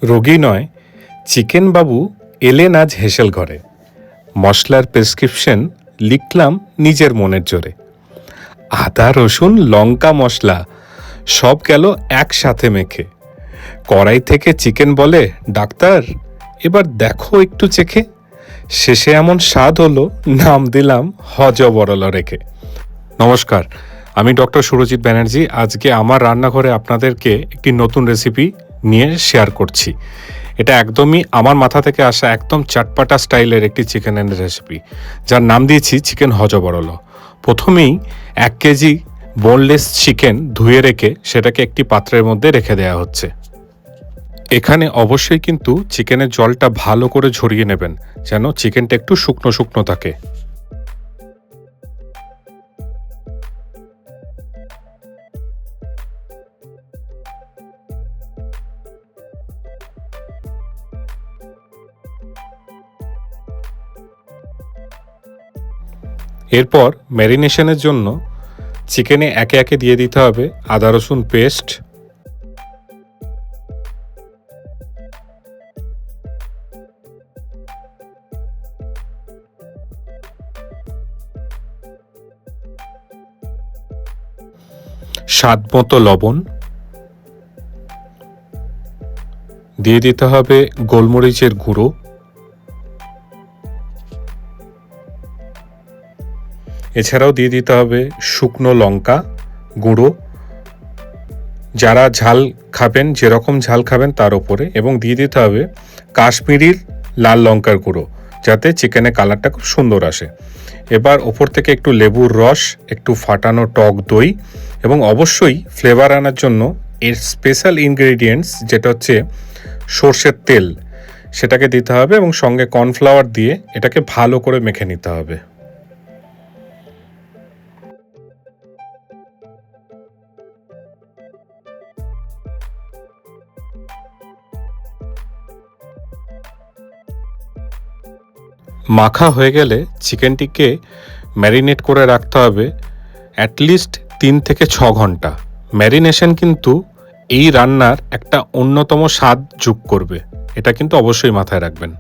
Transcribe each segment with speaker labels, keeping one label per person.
Speaker 1: রোগী নয়, চিকেন বাবু এলেন আজ হেসেল ঘরে। মশলার প্রেসক্রিপশন লিখলাম নিজের মনের জোরে। আদা রসুন লঙ্কা মশলা সব গেল একসাথে মেখে। কড়াই থেকে চিকেন বলে, ডাক্তার এবার দেখো একটু চেখে। শেষে এমন স্বাদ হলো, নাম দিলাম হজবরল রেখে। নমস্কার, আমি ডক্টর সুরজিৎ ব্যানার্জি। আজকে আমার রান্নাঘরে আপনাদেরকে একটি নতুন রেসিপি নিয়ে শেয়ার করছি। এটা একদমই আমার মাথা থেকে আসা একদম চাটপাটা স্টাইলের একটি চিকেনের রেসিপি, যার নাম দিয়েছি চিকেন হজবরল। প্রথমেই 1 কেজি বোনলেস চিকেন ধুয়ে রেখে সেটাকে একটি পাত্রের মধ্যে রেখে দেওয়া হচ্ছে। এখানে অবশ্যই কিন্তু চিকেনের জলটা ভালো করে ঝরিয়ে নেবেন, যেন চিকেনটা একটু শুকনো শুকনো থাকে। এরপর ম্যারিনেশনের জন্য চিকেনে একে একে দিয়ে দিতে হবে আদা রসুন পেস্ট, স্বাদ মতো লবণ, দিয়ে দিতে হবে গোলমরিচের গুঁড়ো, এছাড়াও দিয়ে দিতে হবে শুকনো লঙ্কা গুঁড়ো, যারা ঝাল খাবেন, যেরকম ঝাল খাবেন তার উপরে, এবং দিয়ে দিতে হবে কাশ্মীরির লাল লঙ্কার গুঁড়ো, যাতে চিকেনের কালারটা খুব সুন্দর আসে। এবার ওপর থেকে একটু লেবুর রস, একটু ফাটানো টক দই, এবং অবশ্যই ফ্লেভার আনার জন্য এর স্পেশাল ইনগ্রেডিয়েন্টস যেটা হচ্ছে সর্ষের তেল, সেটাকে দিতে হবে, এবং সঙ্গে কর্নফ্লাওয়ার দিয়ে এটাকে ভালো করে মেখে নিতে হবে। মাখা হয়ে গেলে চিকেনটিকে ম্যারিনেট করে রাখতে হবে অ্যাটলিস্ট 3 থেকে 6 ঘন্টা। ম্যারিনেশন কিন্তু এই রান্নার একটা অন্যতম স্বাদ যোগ করবে, এটা কিন্তু অবশ্যই মাথায় রাখবেন।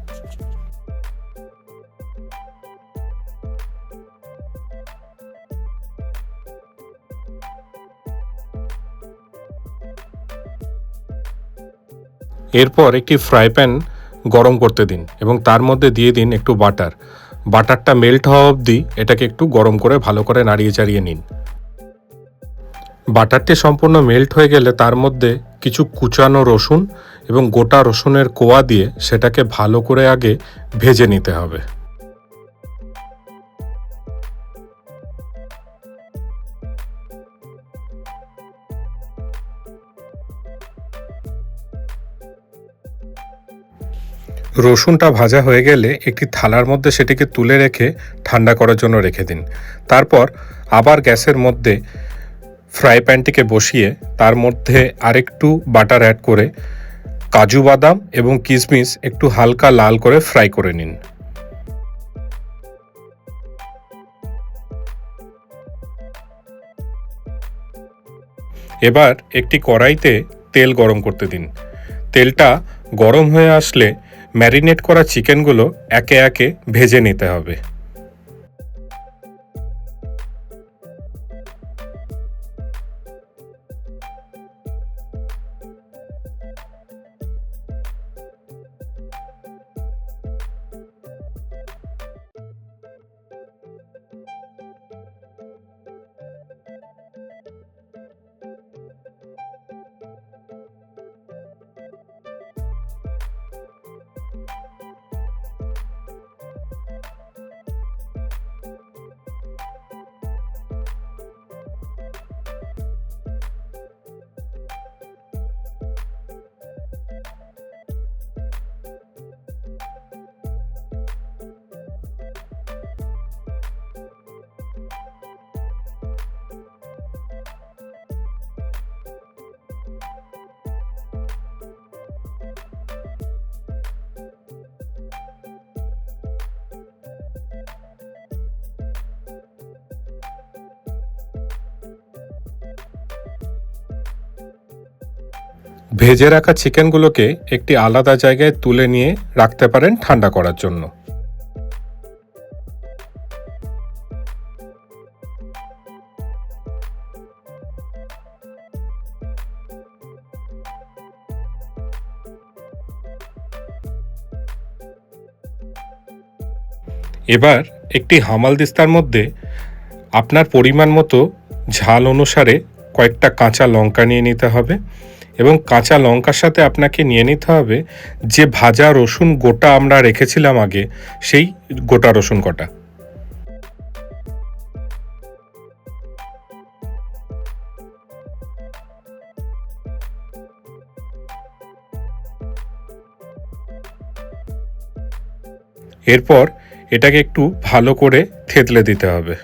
Speaker 1: এরপর একটি ফ্রাই প্যান গরম করতে দিন এবং তার মধ্যে দিয়ে দিন একটু বাটার। বাটারটা মেল্ট হওয়া অবধি এটাকে একটু গরম করে ভালো করে নাড়িয়ে চাড়িয়ে নিন। বাটারটি সম্পূর্ণ মেল্ট হয়ে গেলে তার মধ্যে কিছু কুচানো রসুন এবং গোটা রসুনের কোয়া দিয়ে সেটাকে ভালো করে আগে ভেজে নিতে হবে। রসুনটা ভাজা হয়ে গেলে একটি থালার মধ্যে সেটিকে তুলে রেখে ঠান্ডা করার জন্য রেখে দিন। তারপর আবার গ্যাসের মধ্যে ফ্রাই প্যানটিকে বসিয়ে তার মধ্যে আরেকটু বাটার অ্যাড করে কাজু বাদাম এবং কিশমিশ একটু হালকা লাল করে ফ্রাই করে নিন। এবার একটি কড়াইতে তেল গরম করতে দিন। তেলটা গরম হয়ে আসলে ম্যারিনেট করা চিকেনগুলো একে একে ভেজে নিতে হবে। ভেজে রাখা চিকেনগুলোকে একটি আলাদা জায়গায় তুলে নিয়ে রাখতে পারেন ঠান্ডা করার জন্য। এবার একটি হামালদিস্তার মধ্যে আপনার পরিমাণ মতো ঝাল অনুসারে কয়েকটা কাঁচা লঙ্কা নিয়ে নিতে হবে এবং কাঁচা লঙ্কার সাথে আপনাকে নিয়ে নিতে হবে যে ভাজা রসুন গোটা আমরা রেখেছিলাম আগে, সেই গোটা রসুন কটা। এরপর এটাকে একটু ভালো করে থেতলে দিতে হবে।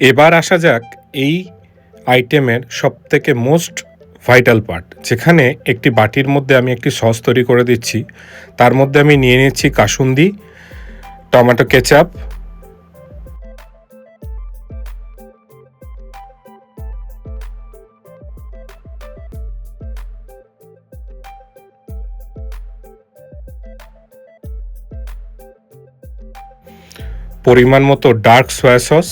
Speaker 1: এবার আসা যাক এই আইটেমের সবথেকে মোস্ট ভাইটাল পার্ট, যেখানে একটি বাটির মধ্যে আমি একটি সস তৈরি করে দিচ্ছি। তার মধ্যে আমি নিয়ে নিচ্ছি কাসুন্দি, টমেটো কেচাপ, পরিমাণ মতো ডার্ক সয়া সস,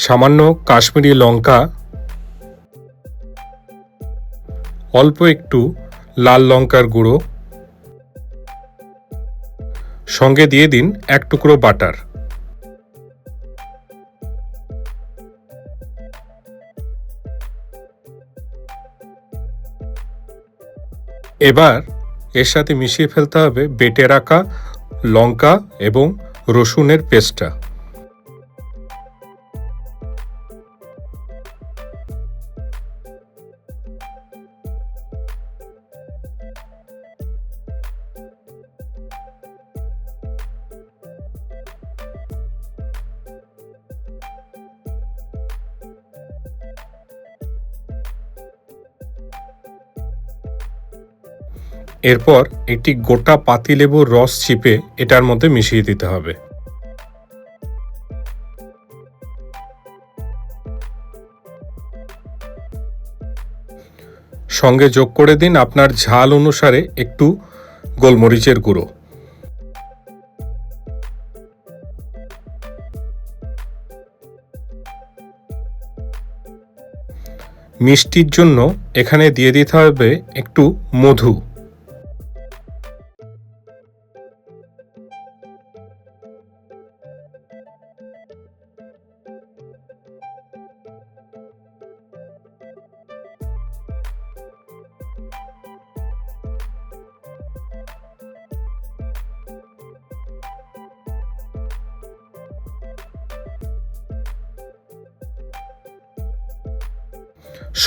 Speaker 1: সামান্য কাশ্মীরি লঙ্কা, অল্প একটু লাল লঙ্কার গুঁড়ো, সঙ্গে দিয়ে দিন এক টুকরো বাটার। এবার এর সাথে মিশিয়ে ফেলতে হবে বেটে রাখা লঙ্কা এবং রসুনের পেস্টটা। এরপর একটি গোটা পাতিলেবুর রস চিপে এটার মধ্যে মিশিয়ে দিতে হবে। সঙ্গে যোগ করে দিন আপনার ঝাল অনুসারে একটু গোলমরিচের গুঁড়ো। মিষ্টির জন্য এখানে দিয়ে দিতে হবে একটু মধু।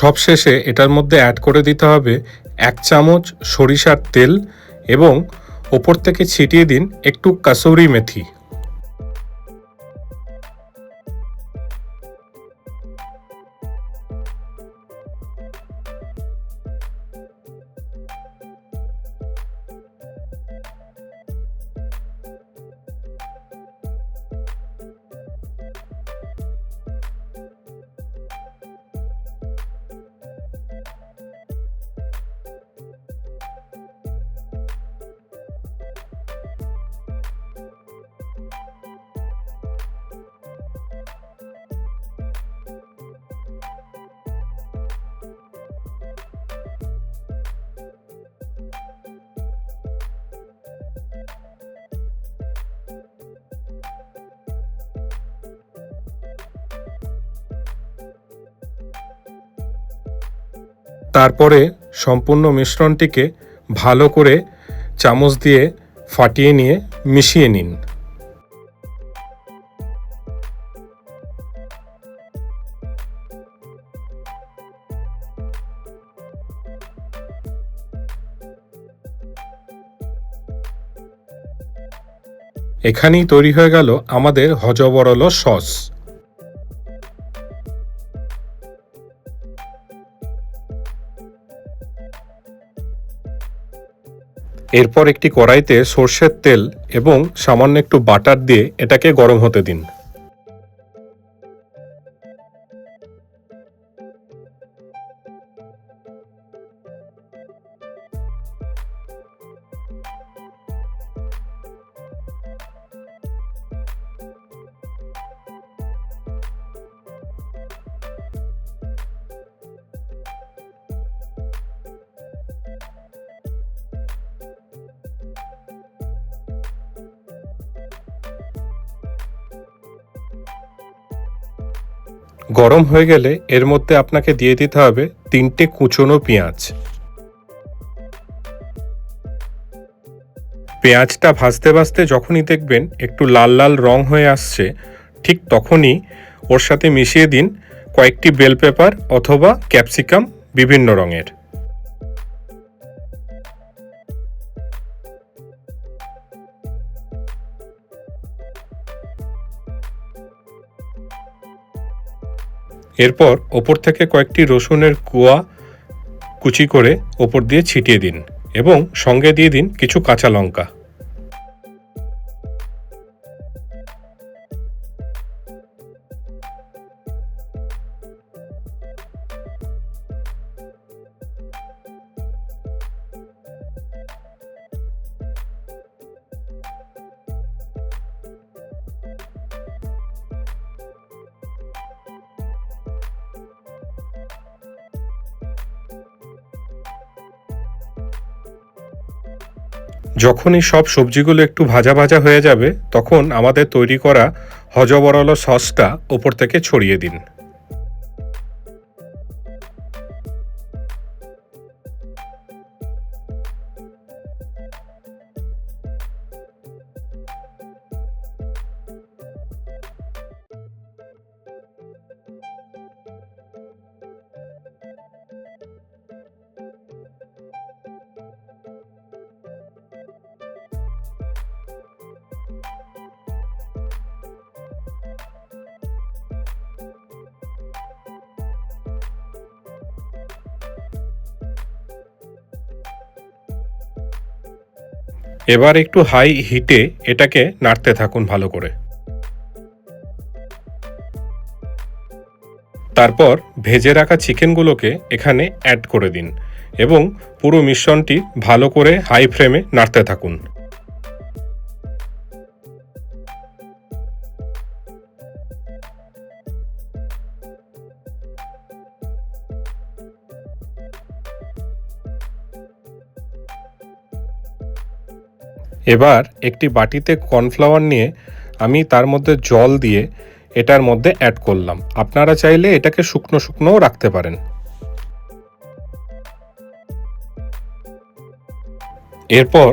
Speaker 1: সবশেষে এটার মধ্যে অ্যাড করে দিতে হবে 1 চামচ সরিষার তেল এবং ওপর থেকে ছিটিয়ে দিন একটু কাসুরি মেথি। তারপরে সম্পূর্ণ মিশ্রণটিকে ভালো করে চামচ দিয়ে ফাটিয়ে নিয়ে মিশিয়ে নিন। এখানেই তৈরি হয়ে গেল আমাদের হজবরল সস। এরপর একটি কড়াইতে সর্ষের তেল এবং সামান্য একটু বাটার দিয়ে এটাকে গরম হতে দিন। গরম হয়ে গেলে এর মধ্যে আপনাকে দিয়ে দিতে হবে 3টে কুচনো পেঁয়াজ। পেঁয়াজটা ভাজতে ভাজতে যখনই দেখবেন একটু লাল লাল রং হয়ে আসছে, ঠিক তখনই ওর সাথে মিশিয়ে দিন কয়েকটি বেল পেপার অথবা ক্যাপসিকাম বিভিন্ন রঙের। এরপর ওপর থেকে কয়েকটি রসুনের কোয়া কুচি করে ওপর দিয়ে ছিটিয়ে দিন এবং সঙ্গে দিয়ে দিন কিছু কাঁচা লঙ্কা। যখনই সব সবজিগুলো একটু ভাজা ভাজা হয়ে যাবে তখন আমাদের তৈরি করা হজবরল সসটা ওপর থেকে ছড়িয়ে দিন। এবার একটু হাই হিটে এটাকে নাড়তে থাকুন ভালো করে। তারপর ভেজে রাখা চিকেনগুলোকে এখানে অ্যাড করে দিন এবং পুরো মিশ্রণটি ভালো করে হাই ফ্লেমে নাড়তে থাকুন। এবার একটি বাটিতে কর্নফ্লাওয়ার নিয়ে আমি তার মধ্যে জল দিয়ে এটার মধ্যে অ্যাড করলাম। আপনারা চাইলে এটাকে শুকনো শুকনোও রাখতে পারেন। এরপর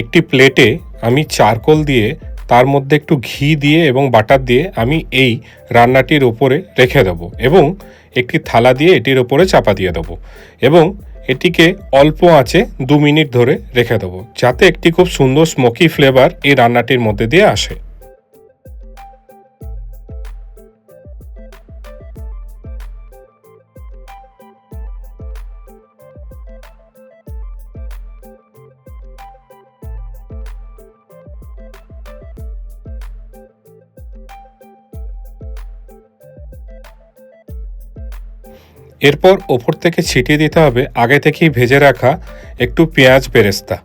Speaker 1: একটি প্লেটে আমি চারকোল দিয়ে তার মধ্যে একটু ঘি দিয়ে এবং বাটার দিয়ে আমি এই রান্নাটির ওপরে রেখে দেব এবং একটি থালা দিয়ে এটির ওপরে চাপা দিয়ে দেবো এবং এটিকে অল্প আঁচে 2 মিনিট ধরে রেখে দেবো যাতে একটি খুব সুন্দর স্মোকি ফ্লেভার এই রান্নাটির মধ্যে দিয়ে আসে। এরপর ওপর থেকে ছিটিয়ে দিতে হবে আগে থেকেই ভেজে রাখা একটু পেঁয়াজ বেরেস্তা।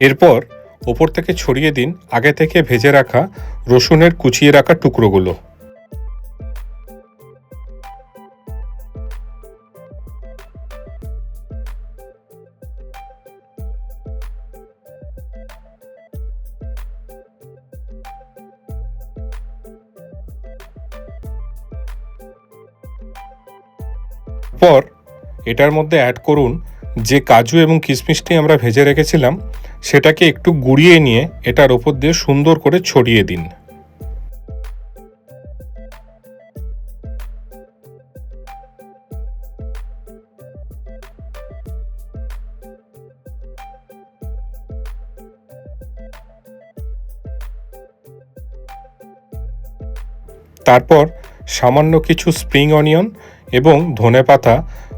Speaker 1: এরপর ওপর থেকে ছড়িয়ে দিন আগে থেকে ভেজে রাখা রসুনের কুচিয়ে রাখা টুকরোগুলো। পর এটার মধ্যে অ্যাড করুন যে কাজু এবং কিশমিশটি আমরা ভেজে রেখেছিলাম সেটাকে একটু গুঁড়িয়ে নিয়ে এটার ওপর দিয়ে সুন্দর করে ছড়িয়ে দিন। তারপর সামান্য কিছু স্প্রিং অনিয়ন এবং ধনেপাতা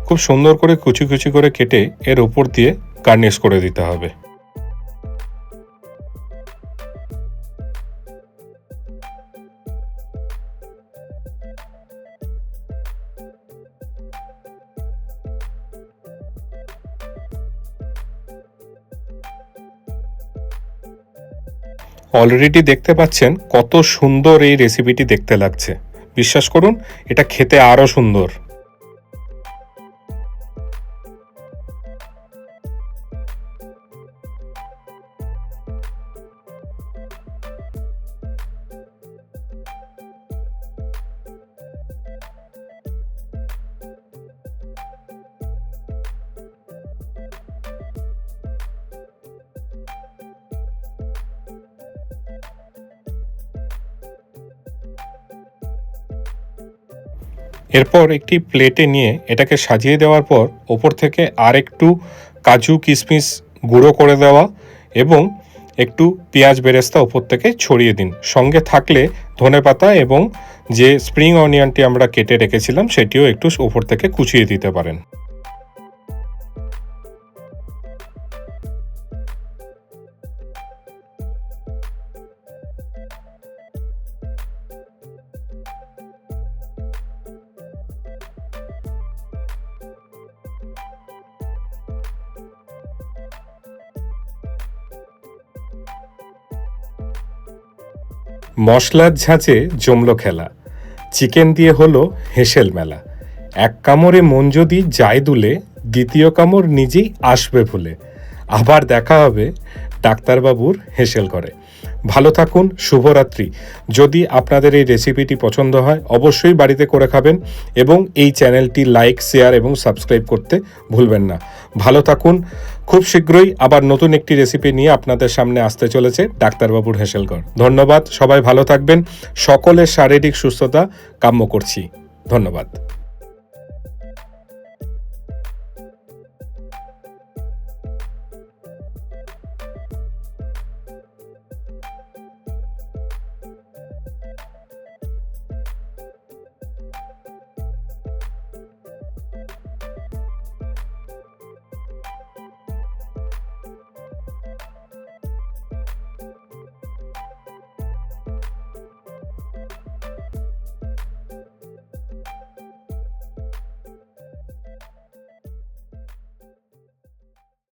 Speaker 1: খুব সুন্দর করে কুচি কুচি করে কেটে এর উপর দিয়ে গার্নিশ করে দিতে হবে। অলরেডি দেখতে পাচ্ছেন কত সুন্দর এই রেসিপিটি দেখতে লাগছে। বিশ্বাস করুন, এটা খেতে আরও সুন্দর। এরপর একটি প্লেটে নিয়ে এটাকে সাজিয়ে দেওয়ার পর ওপর থেকে আর একটু কাজু কিশমিশ গুঁড়ো করে দেওয়া এবং একটু পেঁয়াজ বেরেস্তা ওপর থেকে ছড়িয়ে দিন। সঙ্গে থাকলে ধনেপাতা এবং যে স্প্রিং অনিয়নটি আমরা কেটে রেখেছিলাম সেটিও একটু ওপর থেকে কুচিয়ে দিতে পারেন। মশলার ঝাঁচে জমলো খেলা, চিকেন দিয়ে হলো হেসেল মেলা। এক কামড়ে মন যদি যায় দুলে, দ্বিতীয় কামড় নিজেই আসবে ভুলে। আবার দেখা হবে ডাক্তারবাবুর হেসেল ঘরে। ভালো থাকুন, শুভরাত্রি। যদি আপনাদের এই রেসিপিটি পছন্দ হয় অবশ্যই বাড়িতে করে খাবেন এবং এই চ্যানেলটি লাইক, শেয়ার এবং সাবস্ক্রাইব করতে ভুলবেন না। ভালো থাকুন। খুব শীঘ্রই আবার নতুন একটি রেসিপি নিয়ে আপনাদের সামনে আসতে চলেছে ডাক্তারবাবুর হেসেলঘর। ধন্যবাদ, সবাই ভালো থাকবেন। সকলের শারীরিক সুস্থতা কাম্য করছি। ধন্যবাদ।